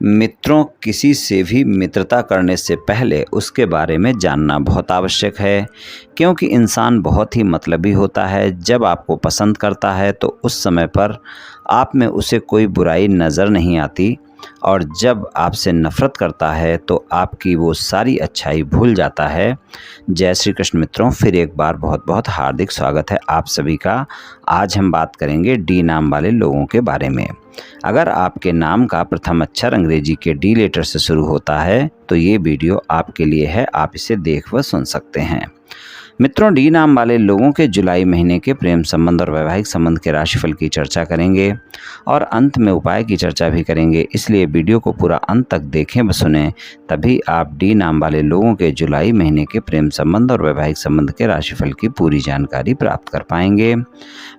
मित्रों, किसी से भी मित्रता करने से पहले उसके बारे में जानना बहुत आवश्यक है, क्योंकि इंसान बहुत ही मतलबी होता है। जब आपको पसंद करता है तो उस समय पर आप में उसे कोई बुराई नज़र नहीं आती, और जब आपसे नफ़रत करता है तो आपकी वो सारी अच्छाई भूल जाता है। जय श्री कृष्ण मित्रों, फिर एक बार बहुत बहुत हार्दिक स्वागत है आप सभी का। आज हम बात करेंगे डी नाम वाले लोगों के बारे में। अगर आपके नाम का प्रथम अक्षर अंग्रेजी के डी लेटर से शुरू होता है तो ये वीडियो आपके लिए है, आप इसे देख व सुन सकते हैं। मित्रों, डी नाम वाले लोगों के जुलाई महीने के प्रेम संबंध और वैवाहिक संबंध के राशिफल की चर्चा करेंगे और अंत में उपाय की चर्चा भी करेंगे। इसलिए वीडियो को पूरा अंत तक देखें व सुनें, तभी आप डी नाम वाले लोगों के जुलाई महीने के प्रेम संबंध और वैवाहिक संबंध के राशिफल की पूरी जानकारी प्राप्त कर पाएंगे।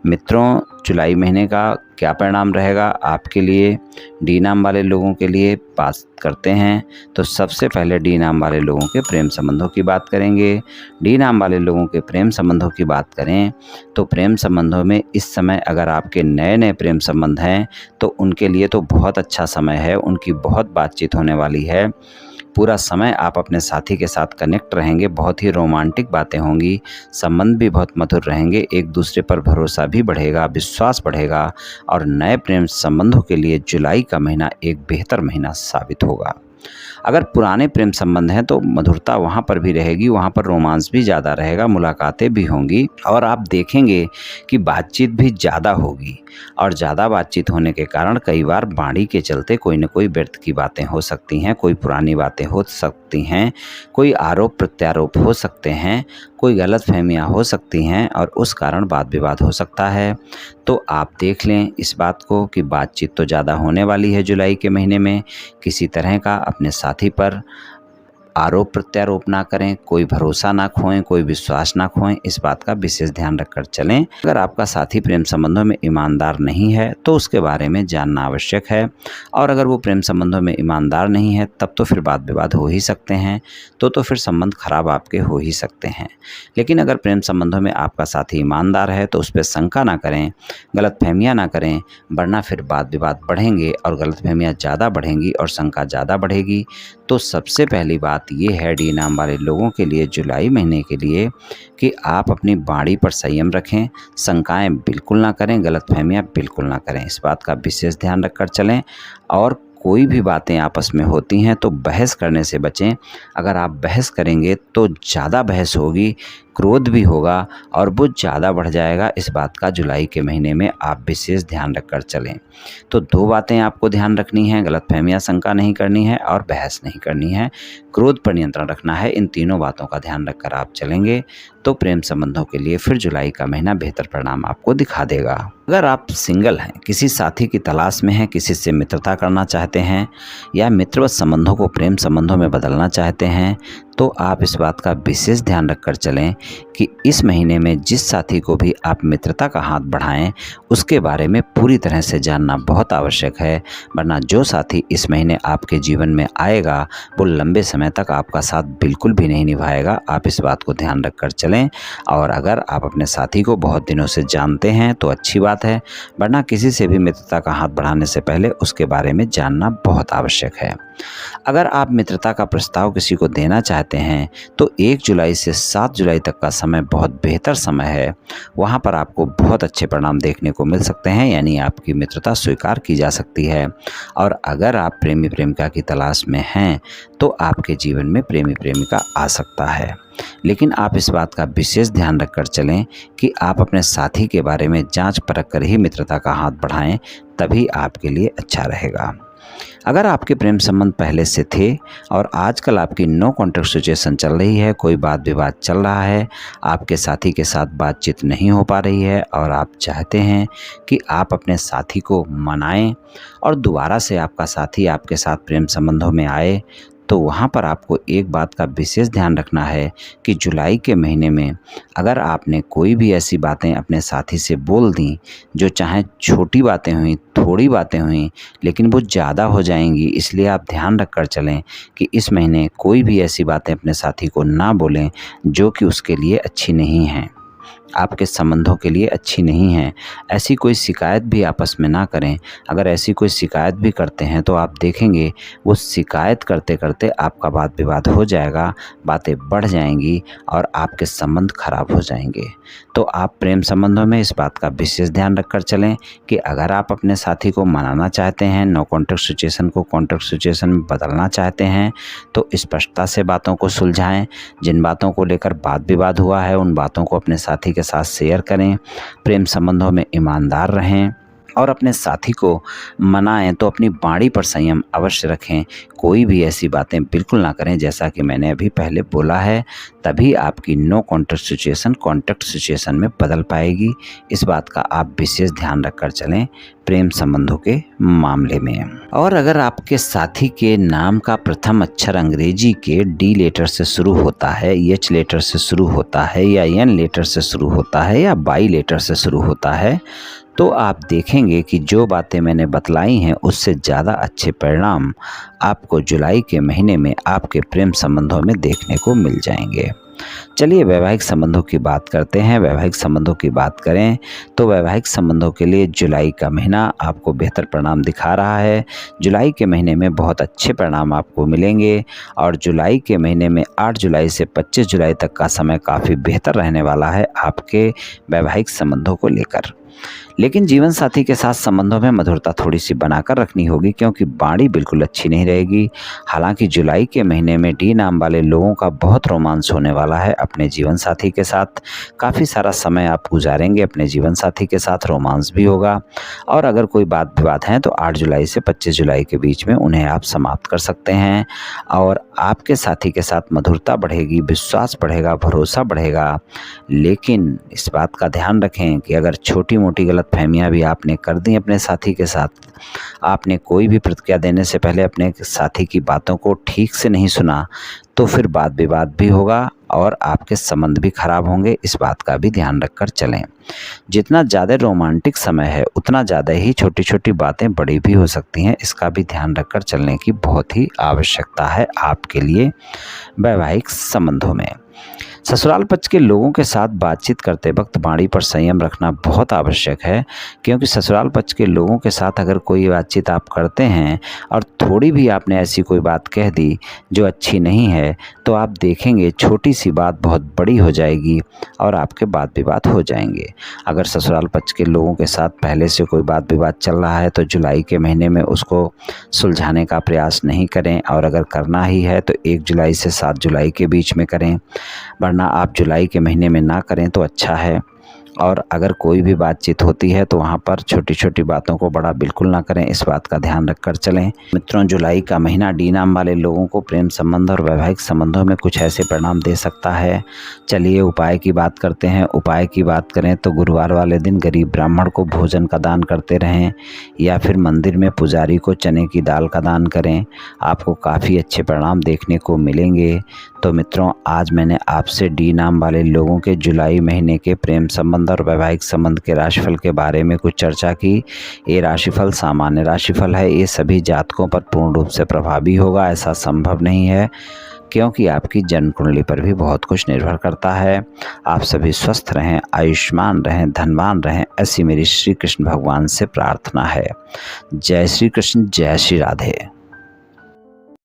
मित्रों, जुलाई महीने का क्या परिणाम रहेगा आपके लिए, डी नाम वाले लोगों के लिए बात करते हैं। तो सबसे पहले डी नाम वाले लोगों के प्रेम संबंधों की बात करेंगे। डी नाम वाले लोगों के प्रेम संबंधों की बात करें तो प्रेम संबंधों में इस समय अगर आपके नए नए प्रेम संबंध हैं तो उनके लिए तो बहुत अच्छा समय है, उनकी बहुत बातचीत होने वाली है। पूरा समय आप अपने साथी के साथ कनेक्ट रहेंगे, बहुत ही रोमांटिक बातें होंगी, संबंध भी बहुत मधुर रहेंगे, एक दूसरे पर भरोसा भी बढ़ेगा, विश्वास बढ़ेगा और नए प्रेम संबंधों के लिए जुलाई का महीना एक बेहतर महीना साबित होगा। अगर पुराने प्रेम संबंध हैं तो मधुरता वहाँ पर भी रहेगी, वहाँ पर रोमांस भी ज़्यादा रहेगा, मुलाकातें भी होंगी और आप देखेंगे कि बातचीत भी ज़्यादा होगी। और ज़्यादा बातचीत होने के कारण कई बार वाणी के चलते कोई न कोई व्यर्थ की बातें हो सकती हैं, कोई पुरानी बातें हो सकती हैं, कोई आरोप प्रत्यारोप हो सकते हैं, कोई गलतफहमियां हो सकती हैं और उस कारण वाद विवाद हो सकता है। तो आप देख लें इस बात को कि बातचीत तो ज़्यादा होने वाली है जुलाई के महीने में। किसी तरह का अपने साथी पर आरोप प्रत्यारोप ना करें, कोई भरोसा ना खोएं, कोई विश्वास ना खोएं, इस बात का विशेष ध्यान रखकर चलें। अगर आपका साथी प्रेम संबंधों में ईमानदार नहीं है तो उसके बारे में जानना आवश्यक है, और अगर वो प्रेम संबंधों में ईमानदार नहीं है तब तो फिर वाद विवाद हो ही सकते हैं, तो फिर संबंध खराब आपके हो ही सकते हैं। लेकिन अगर प्रेम संबंधों में आपका साथी ईमानदार है तो उस पर शंका ना करें, गलतफहमियाँ ना करें, वरना फिर वाद विवाद बढ़ेंगे और गलतफहमियाँ ज़्यादा बढ़ेंगी और शंका ज़्यादा बढ़ेगी। तो सबसे पहली बात ये है डी नाम वाले लोगों के लिए जुलाई महीने के लिए कि आप अपनी वाणी पर संयम रखें, शंकाएं बिल्कुल ना करें, गलतफहमियां बिल्कुल ना करें, इस बात का विशेष ध्यान रखकर चलें। और कोई भी बातें आपस में होती हैं तो बहस करने से बचें। अगर आप बहस करेंगे तो ज़्यादा बहस होगी, क्रोध भी होगा और वो ज़्यादा बढ़ जाएगा। इस बात का जुलाई के महीने में आप विशेष ध्यान रखकर चलें। तो दो बातें आपको ध्यान रखनी है, गलतफहमियां शंका नहीं करनी है और बहस नहीं करनी है, क्रोध पर नियंत्रण रखना है। इन तीनों बातों का ध्यान रखकर आप चलेंगे तो प्रेम संबंधों के लिए फिर जुलाई का महीना बेहतर परिणाम आपको दिखा देगा। अगर आप सिंगल हैं, किसी साथी की तलाश में हैं, किसी से मित्रता करना चाहते हैं या मित्रवत संबंधों को प्रेम संबंधों में बदलना चाहते हैं तो आप इस बात का विशेष ध्यान रखकर चलें कि इस महीने में जिस साथी को भी आप मित्रता का हाथ बढ़ाएं उसके बारे में पूरी तरह से जानना बहुत आवश्यक है, वरना जो साथी इस महीने आपके जीवन में आएगा वो लंबे समय तक आपका साथ बिल्कुल भी नहीं निभाएगा। आप इस बात को ध्यान रखकर चलें। और अगर आप अपने साथी को बहुत दिनों से जानते हैं तो अच्छी बात है, वरना किसी से भी मित्रता का हाथ बढ़ाने से पहले उसके बारे में जानना बहुत आवश्यक है। अगर आप मित्रता का प्रस्ताव किसी को देना चाहते हैं तो 1 जुलाई से 7 जुलाई तक का समय बहुत बेहतर समय है। वहां पर आपको बहुत अच्छे परिणाम देखने को मिल सकते हैं, यानी आपकी मित्रता स्वीकार की जा सकती है। और अगर आप प्रेमी प्रेमिका की तलाश में हैं तो आपके जीवन में प्रेमी प्रेमिका आ सकता है। लेकिन आप इस बात का विशेष ध्यान रखकर चलें कि आप अपने साथी के बारे में जांच परख कर ही मित्रता का हाथ बढ़ाएं, तभी आपके लिए अच्छा रहेगा। अगर आपके प्रेम संबंध पहले से थे और आजकल आपकी नो कॉन्टैक्ट सिचुएशन चल रही है, कोई वाद विवाद चल रहा है, आपके साथी के साथ बातचीत नहीं हो पा रही है और आप चाहते हैं कि आप अपने साथी को मनाएं और दोबारा से आपका साथी आपके साथ प्रेम संबंधों में आए, तो वहाँ पर आपको एक बात का विशेष ध्यान रखना है कि जुलाई के महीने में अगर आपने कोई भी ऐसी बातें अपने साथी से बोल दी जो चाहे छोटी बातें हुई, थोड़ी बातें हुई, लेकिन वो ज़्यादा हो जाएंगी, इसलिए आप ध्यान रखकर चलें कि इस महीने कोई भी ऐसी बातें अपने साथी को ना बोलें जो कि उसके लिए अच्छी नहीं हैं। आपके संबंधों के लिए अच्छी नहीं है। ऐसी कोई शिकायत भी आपस में ना करें। अगर ऐसी कोई शिकायत भी करते हैं तो आप देखेंगे वो शिकायत करते करते आपका वाद विवाद हो जाएगा, बातें बढ़ जाएंगी और आपके संबंध खराब हो जाएंगे। तो आप प्रेम संबंधों में इस बात का विशेष ध्यान रखकर चलें कि अगर आप अपने साथी को मनाना चाहते हैं, नो कॉन्टैक्ट सिचुएशन को कॉन्टैक्ट सिचुएशन में बदलना चाहते हैं, तो स्पष्टता से बातों को सुलझाएं। जिन बातों को लेकर वाद विवाद हुआ है उन बातों को अपने साथी के साथ शेयर करें। प्रेम संबंधों में ईमानदार रहें और अपने साथी को मनाएं तो अपनी वाणी पर संयम अवश्य रखें। कोई भी ऐसी बातें बिल्कुल ना करें जैसा कि मैंने अभी पहले बोला है, तभी आपकी no contact situation contact situation में बदल पाएगी। इस बात का आप विशेष ध्यान रखकर चलें प्रेम संबंधों के मामले में। और अगर आपके साथी के नाम का प्रथम अक्षर अंग्रेजी के डी लेटर से शुरू होता है, एच लेटर से शुरू होता है या एन लेटर से शुरू होता है या बाई लेटर से शुरू होता है, तो आप देखेंगे कि जो बातें मैंने बतलाई हैं उससे ज़्यादा अच्छे परिणाम आपको जुलाई के महीने में आपके प्रेम संबंधों में देखने को मिल जाएंगे। चलिए वैवाहिक संबंधों की बात करते हैं। वैवाहिक संबंधों की बात करें तो वैवाहिक संबंधों के लिए जुलाई का महीना आपको बेहतर परिणाम दिखा रहा है। जुलाई के महीने में बहुत अच्छे परिणाम आपको मिलेंगे और जुलाई के महीने में 8 जुलाई से 25 जुलाई तक का समय काफ़ी बेहतर रहने वाला है आपके वैवाहिक संबंधों को लेकर। लेकिन जीवन साथी के साथ संबंधों में मधुरता थोड़ी सी बनाकर रखनी होगी क्योंकि वाणी बिल्कुल अच्छी नहीं रहेगी। हालांकि जुलाई के महीने में डी नाम वाले लोगों का बहुत रोमांस होने वाला है अपने जीवन साथी के साथ। काफ़ी सारा समय आप गुजारेंगे अपने जीवन साथी के साथ, रोमांस भी होगा और अगर कोई बात विवाद हैं तो 8 जुलाई से 25 जुलाई के बीच में उन्हें आप समाप्त कर सकते हैं और आपके साथी के साथ मधुरता बढ़ेगी, विश्वास बढ़ेगा, भरोसा बढ़ेगा। लेकिन इस बात का ध्यान रखें कि अगर छोटी मोटी गलतफहमियां भी आपने कर दी अपने साथी के साथ, आपने कोई भी प्रतिक्रिया देने से पहले अपने साथी की बातों को ठीक से नहीं सुना, तो फिर वाद विवाद भी होगा और आपके संबंध भी खराब होंगे। इस बात का भी ध्यान रखकर चलें। जितना ज़्यादा रोमांटिक समय है उतना ज़्यादा ही छोटी छोटी बातें बड़ी भी हो सकती हैं। इसका भी ध्यान रखकर चलने की बहुत ही आवश्यकता है आपके लिए वैवाहिक संबंधों में। ससुराल पक्ष के लोगों के साथ बातचीत करते वक्त वाणी पर संयम रखना बहुत आवश्यक है क्योंकि ससुराल पक्ष के लोगों के साथ अगर कोई बातचीत आप करते हैं और थोड़ी भी आपने ऐसी कोई बात कह दी जो अच्छी नहीं है, तो आप देखेंगे छोटी सी बात बहुत बड़ी हो जाएगी और आपके वाद विवाद हो जाएंगे। अगर ससुराल पक्ष के लोगों के साथ पहले से कोई वाद विवाद चल रहा है तो जुलाई के महीने में उसको सुलझाने का प्रयास नहीं करें और अगर करना ही है तो 1 जुलाई से 7 जुलाई के बीच में करें, वरना आप जुलाई के महीने में ना करें तो अच्छा है। और अगर कोई भी बातचीत होती है तो वहाँ पर छोटी छोटी बातों को बड़ा बिल्कुल ना करें। इस बात का ध्यान रखकर चलें। मित्रों, जुलाई का महीना डी नाम वाले लोगों को प्रेम संबंध और वैवाहिक संबंधों में कुछ ऐसे परिणाम दे सकता है। चलिए उपाय की बात करते हैं। उपाय की बात करें तो गुरुवार वाले दिन गरीब ब्राह्मण को भोजन का दान करते रहें या फिर मंदिर में पुजारी को चने की दाल का दान करें। आपको काफ़ी अच्छे परिणाम देखने को मिलेंगे। तो मित्रों, आज मैंने आपसे डी नाम वाले लोगों के जुलाई महीने के प्रेम संबंध और वैवाहिक संबंध के राशिफल के बारे में कुछ चर्चा की। ये राशिफल सामान्य राशिफल है। ये सभी जातकों पर पूर्ण रूप से प्रभावी होगा ऐसा संभव नहीं है क्योंकि आपकी जन्म कुंडली पर भी बहुत कुछ निर्भर करता है। आप सभी स्वस्थ रहें, आयुष्मान रहें, धनवान रहें, ऐसी मेरी श्री कृष्ण भगवान से प्रार्थना है। जय श्री कृष्ण, जय श्री राधे।